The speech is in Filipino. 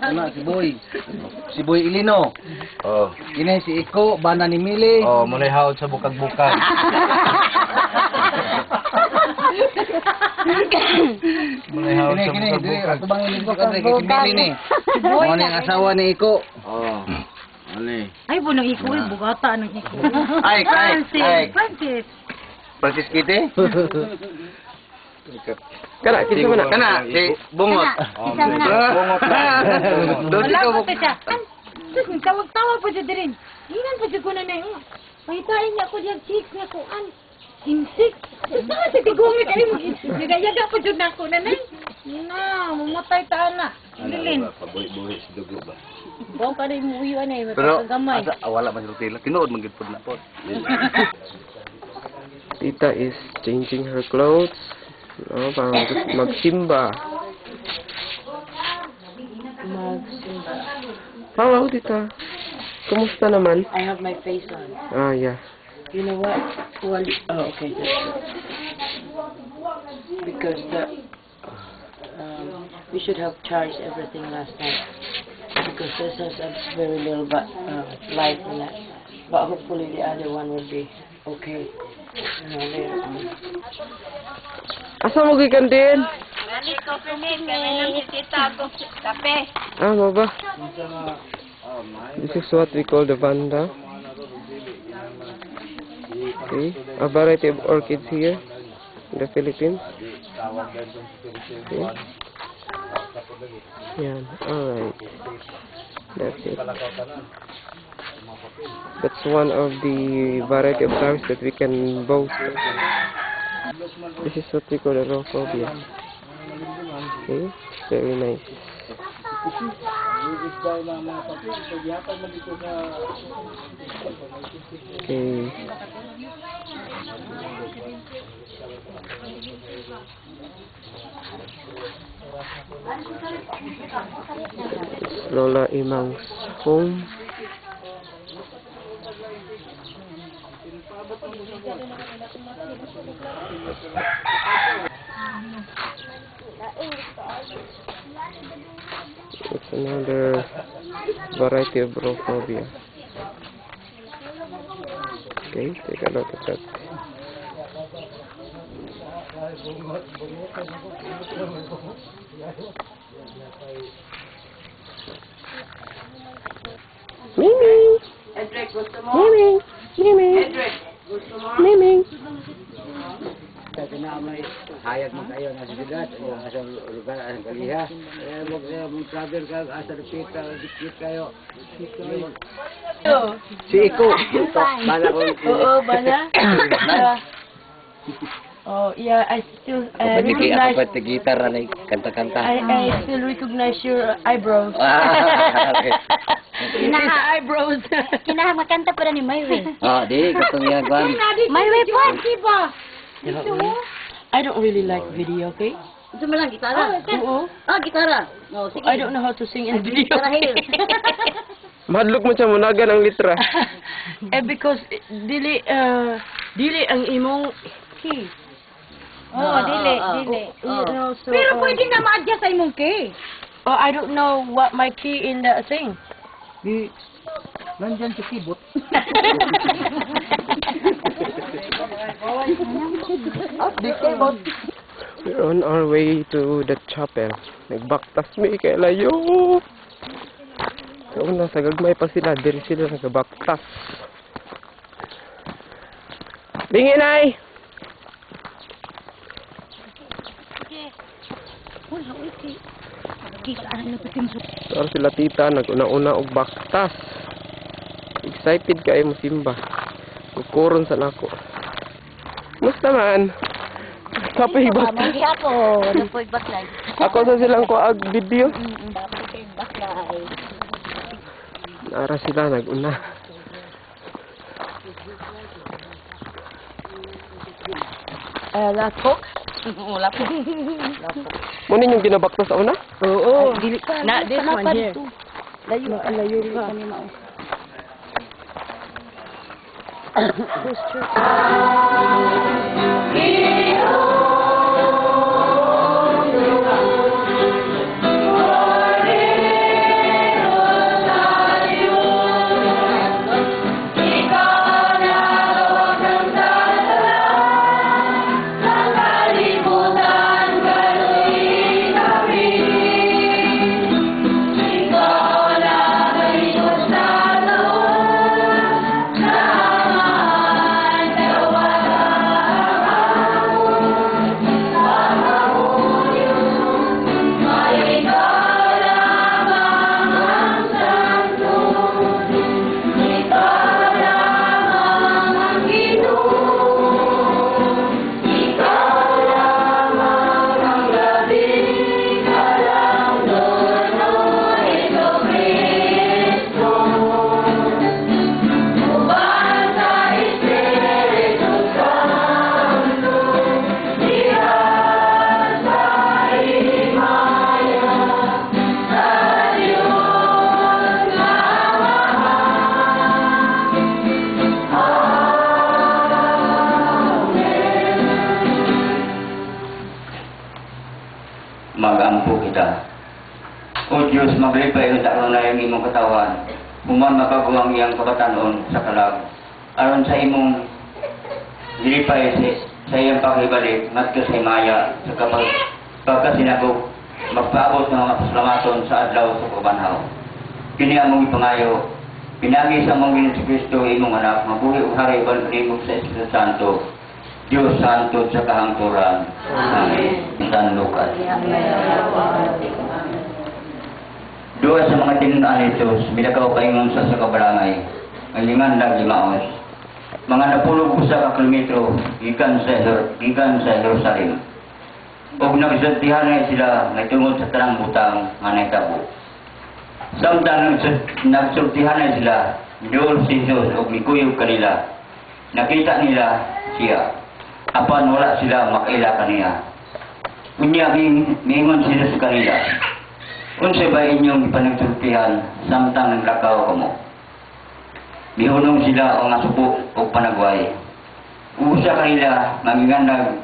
Ano si Boy? Si Boy Ilino. Oh. Kini si Iko, bana ni Mili. Oh, mulai haod sa bukag-bukag. Mulai haod sa Kini, bukag-bukag. ato bang ini kay Mili ni. Mo ni asawa ni Iko. Oh. Ani. Ay, bunang iko, bugata ng iko. Ay. Francis. Francis Kite? Kana, kinsa man na? Kana, si Bungot. Isa man na. Bungot na. Doon Wala ikaw. ko siya. Tawag-tawag po siya din. Hinan po siya ko na na. Pahitain niya ako diyang chik niya ko. Insik. Saan si Tigumi kayo mo? Nagayaga po dyan ako na na. Na, mamatay ta na. Lilin. Pabuhi-buhi si Dugo ba? Buong pa rin mo iwan eh. Pero, Mapagkagamay. wala man si Rutila. Tinuod man gitpod na po. Tita is changing her clothes. Oh, parang magsimba. Hello, Tita. Kumusta naman? I have my face on. Ah, yeah. You know what? Well, oh, okay. That's good. Because we should have charged everything last night. Because this has a very little but light in it. But hopefully the other one will be okay. You know, later on. Asa mo gikan din? Nani ko pumig. Kami namin kita ako kape. Ah, mo ba? This is what we call the vanda. Okay, a variety of orchids here in the Philippines. Okay. Yan, alright. That's it. That's one of the variety of flowers that we can boast. This is what we call the Rhophobia. Okay, very nice. Okay. It's Lola Imang's home. It's another variety of Rhophobia. Okay, take a look at that. Miming! Edric, gusto mo? Miming! Miming! Edric, gusto mo? Miming! Kasi na may hayag mo kayo na sigulat o sa lugar ang kaliha. Mag travel ka asa repita dikit kayo. Si Iko. Bala ko. Oo, bala? Oh, yeah, I still recognize... Pati gitar na kanta-kanta. I still recognize your eyebrows. Kinaha-eyebrows. Kinaha-makanta pa rin ni Mayway. Di, katong yan, Gwan. Mayway po! Diba? I don't really like video, okay? Gusto mo lang gitara? Oo. Gitara. Oh, sige. I don't know how to sing in video. Madlok mo siya munagan ang litra. Because dili ang imong key. Dili. You know, so, Pero pwede na ma-adjust sa imong key. Oh, I don't know what my key in the thing. Di, nandyan si Kibot. Di Kibot. We're on our way to the chapel. Nagbaktas mi kay layo. So, nasa gagmay pa sila. Diri sila nagbaktas. Bingin ay! So, sila tita, nag-una-una og baktas. Excited kayo mo simba. Kukuron sa nako. Musta man? Kapahibak. Hindi ako. Ano po baklay? Ako sa silang kuag video. Dapat kayo baklay. Nara sila, nag-una. Lapok? Lapok. Muna yung ginabaktas sa una? Oo. Not this one here. Layo. Layo ka. Who's church? O Diyos, maglipay sa aron na yung imong katawan. Human makaguwang iyang kabatanon sa kalag. Aron sa imong dilipay sa iyang paghibalik, ngadto sa himaya, sa pagkasinagog, magpaabot ng mga pasalamaton sa adlaw sa kabanhaw. Kini among ipangayo, pinagi sa among Ginoong Kristo imong anak, mabuhi ug hari balibog sa Espiritu Santo, Diyos Santo sa kahangturan. Amen. San Lucas. Duwa sa mga tinunaan nito, milakaw paingon sa kabalangay, ang lingan limaos. Mga napulog usa ka kilometro gikan sa Jerusalem. Og nagsultihan na sila nagtungod sa tanang butang nga nahitabo. Samtang nagsultihan na sila, doon si Jesus og mikuyog kanila. Nakita nila siya. Apan wala sila makaila kaniya. Unya mingon sila sa kanila. Unsa ba inyong ipanagsultihan samtang naglakaw kamo? Mihunong sila o nga supo o panagway. Usa kanila, mamingandag